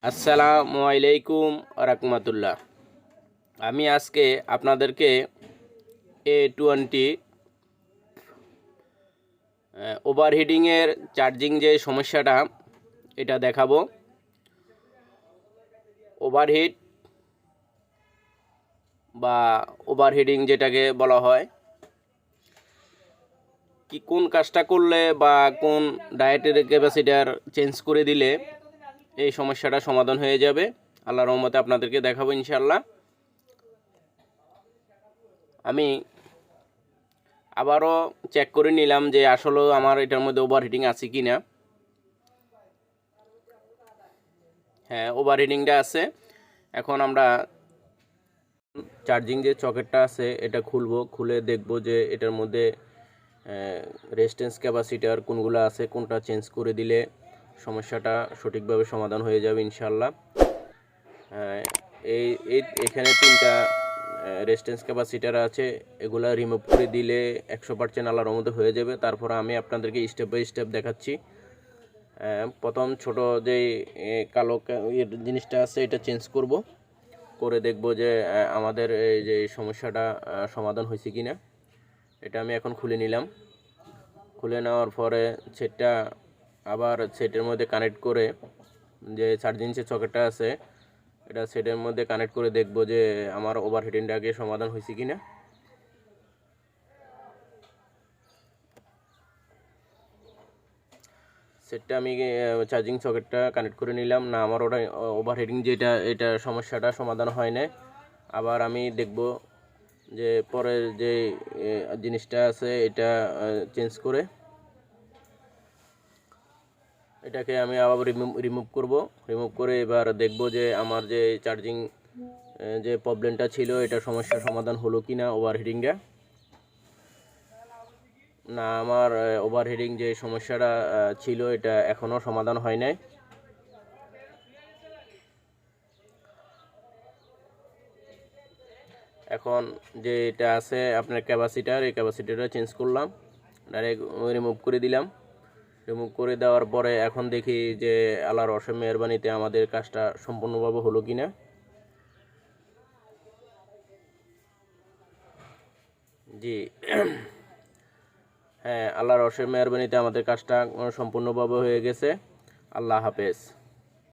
আসসালামু আলাইকুম রাহমাতুল্লাহ। আমি আজকে আপনাদেরকে A20 ওভারহিটিংয়ের চার্জিং যে সমস্যাটা এটা দেখাবো। ওভারহিট বা ওভারহিটিং যেটাকে বলা হয়, কোন কাজটা করলে বা কোন ডায়েটের ক্যাপাসিটার চেঞ্জ করে দিলে এই সমস্যাটা সমাধান হয়ে যাবে। আল্লাহর রহমতে আপনাদেরকে দেখাবো ইনশাআল্লাহ। আমি আবারও চেক করে নিলাম যে আসলে আমার এটার মধ্যে ওভারহিটিং আছে কি না। হ্যাঁ, ওভারহিটিংটা আছে। এখন আমরা চার্জিং যে সকেটটা আছে এটা খুলে দেখব যে এটার মধ্যে রেজিস্ট্যান্স ক্যাপাসিটার কোনগুলো আছে, কোনটা চেঞ্জ করে দিলে সমস্যাটা সঠিকভাবে সমাধান হয়ে যাবে ইনশাআল্লাহ। এখানে 3টা রেজিস্ট্যান্স ক্যাপাসিটার আছে, এগুলা রিমুভ করে দিলে 100% আল্লাহর রহমতে হয়ে যাবে। তারপর আমি আপনাদেরকে স্টেপ বাই স্টেপ দেখাচ্ছি। প্রথম ছোট যে কালো জিনিসটা আছে এটা চেঞ্জ করব, করে দেখব যে আমাদের এই যে সমস্যাটা সমাধান হয়েছে কি না। এটা আমি এখন খুলে নিলাম। খুলে নেওয়ার পরে সেটটা আবার সেটের মধ্যে কানেক্ট করে, যে চার্জিং যে সকেটটা আছে এটা সেটের মধ্যে কানেক্ট করে দেখব যে আমার ওভারহিটিংটাকে সমাধান হয়েছে কি না। সেটটা আমি চার্জিং সকেটটা কানেক্ট করে নিলাম, না আমার ওটা ওভারহিটিং যেটা এটা সমস্যাটা সমাধান হয় না। আবার আমি দেখব যে পরের যে জিনিসটা আছে এটা চেঞ্জ করে এটাকে আমি আবার রিমুভ করে এবার দেখব যে আমার যে চার্জিং যে প্রবলেমটা ছিল এটা সমস্যার সমাধান হলো কি না। ওভারহিটিংটা না, আমার ওভারহিটিং যে সমস্যাটা ছিল এটা এখনও সমাধান হয় নাই। এখন যে এটা আছে আপনার ক্যাপাসিটার, এই ক্যাপাসিটারটা চেঞ্জ করলাম, ডাইরেক্ট রিমুভ করে দিলাম। রিমুভ করে দেওয়ার পরে এখন দেখি যে আল্লাহর অসীম মেহেরবানিতে আমাদের কাজটা সম্পূর্ণভাবে হলো কি না। জি হ্যাঁ, আল্লাহর অসীম মেহেরবানিতে আমাদের কাজটা সম্পূর্ণভাবে হয়ে গেছে। আল্লাহ হাফেজ।